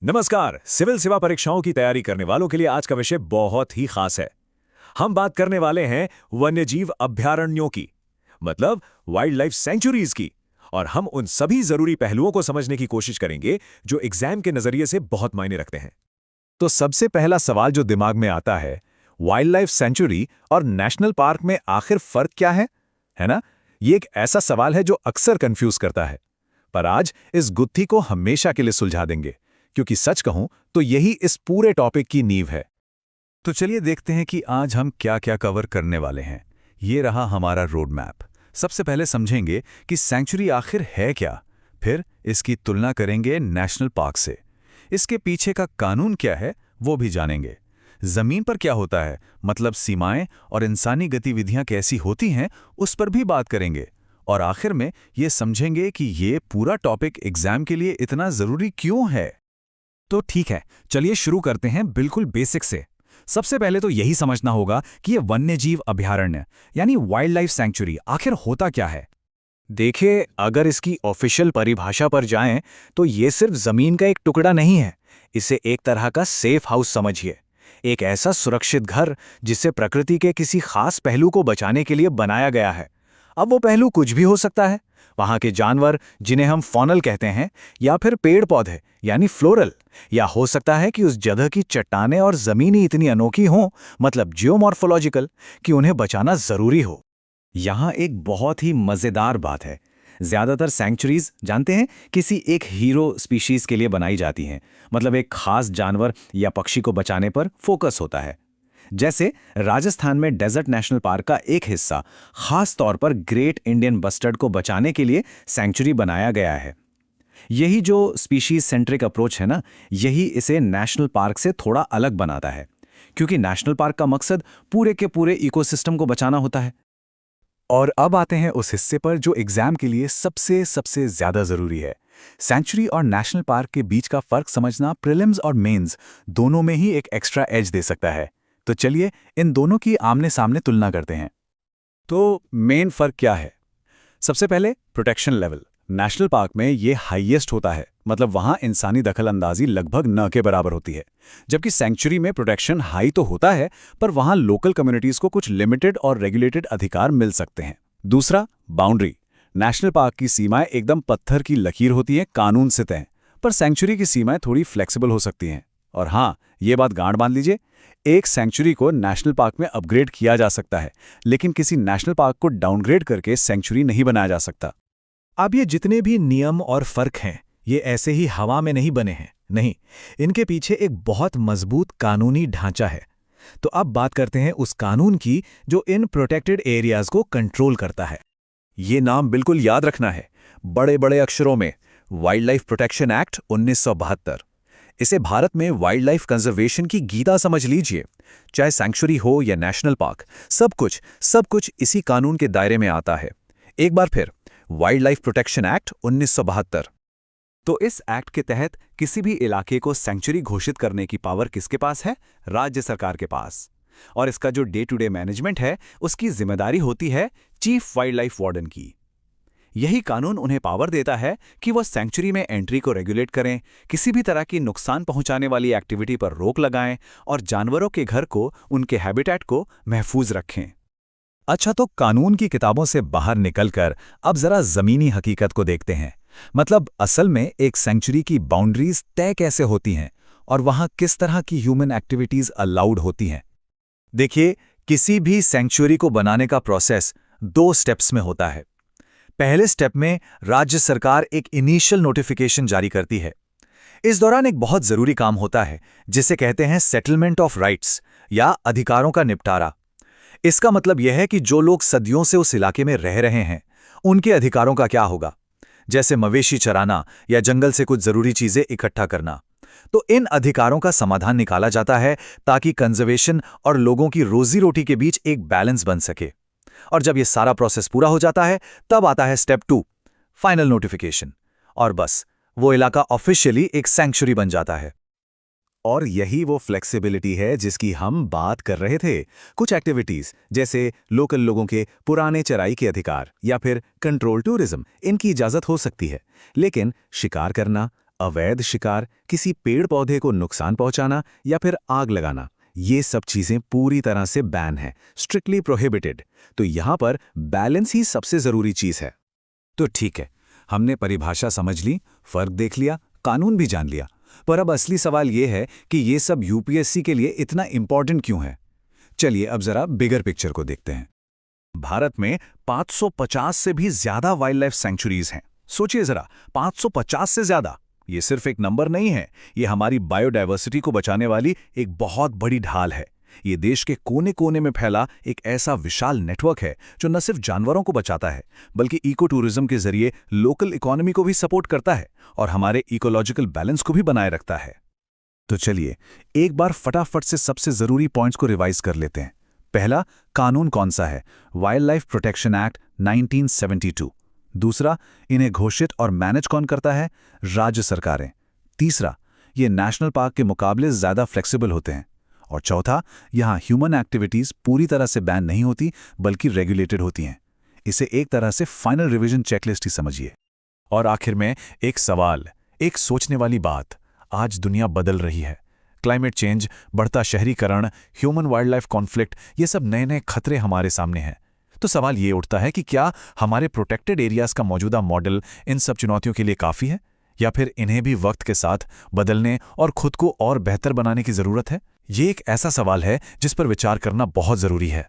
नमस्कार। सिविल सेवा परीक्षाओं की तैयारी करने वालों के लिए आज का विषय बहुत ही खास है। हम बात करने वाले हैं वन्यजीव अभयारण्यों की, मतलब वाइल्ड लाइफ सेंचुरीज की। और हम उन सभी जरूरी पहलुओं को समझने की कोशिश करेंगे जो एग्जाम के नजरिए से बहुत मायने रखते हैं। तो सबसे पहला सवाल जो दिमाग में आता है, वाइल्ड लाइफ सेंचुरी और नेशनल पार्क में आखिर फर्क क्या है ना? ये एक ऐसा सवाल है जो अक्सर कंफ्यूज करता है, पर आज इस गुत्थी को हमेशा के लिए सुलझा देंगे, क्योंकि सच कहूं तो यही इस पूरे टॉपिक की नींव है। तो चलिए देखते हैं कि आज हम क्या क्या कवर करने वाले हैं। ये रहा हमारा रोड मैप। सबसे पहले समझेंगे कि सैंक्चुरी आखिर है क्या, फिर इसकी तुलना करेंगे नेशनल पार्क से। इसके पीछे का कानून क्या है वो भी जानेंगे। जमीन पर क्या होता है, मतलब सीमाएं और इंसानी गतिविधियां कैसी होती हैं, उस पर भी बात करेंगे। और आखिर में ये समझेंगे कि ये पूरा टॉपिक एग्जाम के लिए इतना जरूरी क्यों है। तो ठीक है, चलिए शुरू करते हैं बिल्कुल बेसिक से। सबसे पहले तो यही समझना होगा कि ये वन्यजीव अभयारण्य यानी वाइल्ड लाइफ सैंक्चुरी आखिर होता क्या है। देखिए, अगर इसकी ऑफिशियल परिभाषा पर जाएं तो ये सिर्फ जमीन का एक टुकड़ा नहीं है। इसे एक तरह का सेफ हाउस समझिए, एक ऐसा सुरक्षित घर जिसे प्रकृति के किसी खास पहलू को बचाने के लिए बनाया गया है। अब वो पहलू कुछ भी हो सकता है। वहां के जानवर, जिन्हें हम फॉनल कहते हैं, या फिर पेड़ पौधे यानी फ्लोरल, या हो सकता है कि उस जगह की चट्टानें और जमीनी इतनी अनोखी हों, मतलब जियोमॉर्फोलॉजिकल, कि उन्हें बचाना जरूरी हो। यहाँ एक बहुत ही मजेदार बात है। ज्यादातर सैंक्चुरीज, जानते हैं, किसी एक हीरो स्पीशीज के लिए बनाई जाती हैं, मतलब एक खास जानवर या पक्षी को बचाने पर फोकस होता है। जैसे राजस्थान में डेजर्ट नेशनल पार्क का एक हिस्सा खास तौर पर ग्रेट इंडियन बस्टर्ड को बचाने के लिए सैंक्चुरी बनाया गया है। यही जो स्पीशीज सेंट्रिक अप्रोच है ना, यही इसे नेशनल पार्क से थोड़ा अलग बनाता है, क्योंकि नेशनल पार्क का मकसद पूरे के पूरे इकोसिस्टम को बचाना होता है। और अब आते हैं उस हिस्से पर जो एग्जाम के लिए सबसे सबसे ज्यादा जरूरी है। सैंक्चुरी और नेशनल पार्क के बीच का फर्क समझना प्रीलिम्स और मेंस दोनों में ही एक एक्स्ट्रा एज दे सकता है। तो चलिए इन दोनों की आमने सामने तुलना करते हैं। तो मेन फर्क क्या है? सबसे पहले प्रोटेक्शन लेवल। नेशनल पार्क में ये हाईएस्ट होता है, मतलब वहां इंसानी दखलंदाजी लगभग न के बराबर होती है। जबकि सैंक्चुरी में प्रोटेक्शन हाई तो होता है, पर वहां लोकल कम्युनिटीज को कुछ लिमिटेड और रेगुलेटेड अधिकार मिल सकते हैं। दूसरा, बाउंड्री। नेशनल पार्क की सीमाएं एकदम पत्थर की लकीर होती हैं, कानून से तय, पर सैंक्चुरी की सीमाएं थोड़ी फ्लेक्सिबल हो सकती हैं। और हाँ, ये बात गांठ बांध लीजिए, एक सैंक्चुरी को नेशनल पार्क में अपग्रेड किया जा सकता है, लेकिन किसी नेशनल पार्क को डाउनग्रेड करके सैंक्चुरी नहीं बनाया जा सकता। अब ये जितने भी नियम और फर्क हैं, ये ऐसे ही हवा में नहीं बने हैं, नहीं, इनके पीछे एक बहुत मजबूत कानूनी ढांचा है। तो अब बात करते हैं उस कानून की जो इन प्रोटेक्टेड एरियाज को कंट्रोल करता है। ये नाम बिल्कुल याद रखना है, बड़े बड़े अक्षरों में, वाइल्ड लाइफ प्रोटेक्शन एक्ट 1972। इसे भारत में वाइल्ड लाइफ कंजर्वेशन की गीता समझ लीजिए। चाहे सैंक्चुरी हो या नेशनल पार्क, सब कुछ इसी कानून के दायरे में आता है। एक बार फिर, वाइल्ड लाइफ प्रोटेक्शन एक्ट 1972। तो इस एक्ट के तहत किसी भी इलाके को सैंक्चुरी घोषित करने की पावर किसके पास है? राज्य सरकार के पास। और इसका जो डे टू डे मैनेजमेंट है, उसकी जिम्मेदारी होती है चीफ वाइल्ड लाइफ वार्डन की। यही कानून उन्हें पावर देता है कि वह सैंक्चुरी में एंट्री को रेगुलेट करें, किसी भी तरह की नुकसान पहुंचाने वाली एक्टिविटी पर रोक लगाएं और जानवरों के घर को, उनके हैबिटेट को महफूज रखें। अच्छा, तो कानून की किताबों से बाहर निकलकर अब जरा जमीनी हकीकत को देखते हैं। मतलब असल में एक सैंक्चुरी की बाउंड्रीज तय कैसे होती हैं और वहां किस तरह की ह्यूमन एक्टिविटीज अलाउड होती हैं। देखिए, किसी भी सैंक्चुरी को बनाने का प्रोसेस 2 स्टेप्स में होता है। पहले स्टेप में राज्य सरकार एक इनिशियल नोटिफिकेशन जारी करती है। इस दौरान एक बहुत जरूरी काम होता है जिसे कहते हैं सेटलमेंट ऑफ राइट्स या अधिकारों का निपटारा। इसका मतलब यह है कि जो लोग सदियों से उस इलाके में रह रहे हैं, उनके अधिकारों का क्या होगा, जैसे मवेशी चराना या जंगल से कुछ जरूरी चीजें इकट्ठा करना। तो इन अधिकारों का समाधान निकाला जाता है ताकि कंजर्वेशन और लोगों की रोजी रोटी के बीच एक बैलेंस बन सके। और जब ये सारा प्रोसेस पूरा हो जाता है, तब आता है स्टेप 2, फाइनल नोटिफिकेशन। और बस, वो इलाका ऑफिशियली एक सैंक्चुरी बन जाता है। और यही वो फ्लेक्सिबिलिटी है जिसकी हम बात कर रहे थे। कुछ एक्टिविटीज जैसे लोकल लोगों के पुराने चराई के अधिकार या फिर कंट्रोल टूरिज्म, इनकी इजाजत हो सकती है, लेकिन शिकार करना, अवैध शिकार, किसी पेड़ पौधे को नुकसान पहुंचाना या फिर आग लगाना, ये सब चीजें पूरी तरह से बैन है, स्ट्रिक्टली प्रोहिबिटेड। तो यहाँ पर बैलेंस ही सबसे जरूरी चीज है। तो ठीक है, हमने परिभाषा समझ ली, फर्क देख लिया, कानून भी जान लिया, पर अब असली सवाल ये है कि ये सब यूपीएससी के लिए इतना इंपॉर्टेंट क्यों है। चलिए अब जरा बिगर पिक्चर को देखते हैं। भारत में 550 से भी ज्यादा वाइल्ड लाइफ सेंचुरीज हैं। सोचिए जरा, 550 से ज्यादा। ये सिर्फ एक नंबर नहीं है, ये हमारी बायोडायवर्सिटी को बचाने वाली एक बहुत बड़ी ढाल है। ये देश के कोने कोने में फैला एक ऐसा विशाल नेटवर्क है जो न सिर्फ जानवरों को बचाता है, बल्कि इको टूरिज्म के जरिए लोकल इकोनॉमी को भी सपोर्ट करता है और हमारे इकोलॉजिकल बैलेंस को भी बनाए रखता है। तो चलिए एक बार फटाफट से सबसे जरूरी पॉइंट्स को रिवाइज कर लेते हैं। पहला, कानून कौन सा है? Wild life protection act 1972। दूसरा, इन्हें घोषित और मैनेज कौन करता है? राज्य सरकारें। तीसरा, ये नेशनल पार्क के मुकाबले ज्यादा फ्लेक्सिबल होते हैं। और चौथा, यहाँ ह्यूमन एक्टिविटीज पूरी तरह से बैन नहीं होती बल्कि रेगुलेटेड होती हैं। इसे एक तरह से फाइनल रिवीजन चेकलिस्ट ही समझिए। और आखिर में एक सवाल, एक सोचने वाली बात। आज दुनिया बदल रही है। क्लाइमेट चेंज, बढ़ता शहरीकरण, ह्यूमन वाइल्ड लाइफ कॉन्फ्लिक्ट, ये सब नए नए खतरे हमारे सामने हैं। तो सवाल ये उठता है कि क्या हमारे प्रोटेक्टेड एरियाज का मौजूदा मॉडल इन सब चुनौतियों के लिए काफ़ी है, या फिर इन्हें भी वक्त के साथ बदलने और खुद को और बेहतर बनाने की ज़रूरत है? ये एक ऐसा सवाल है जिस पर विचार करना बहुत ज़रूरी है।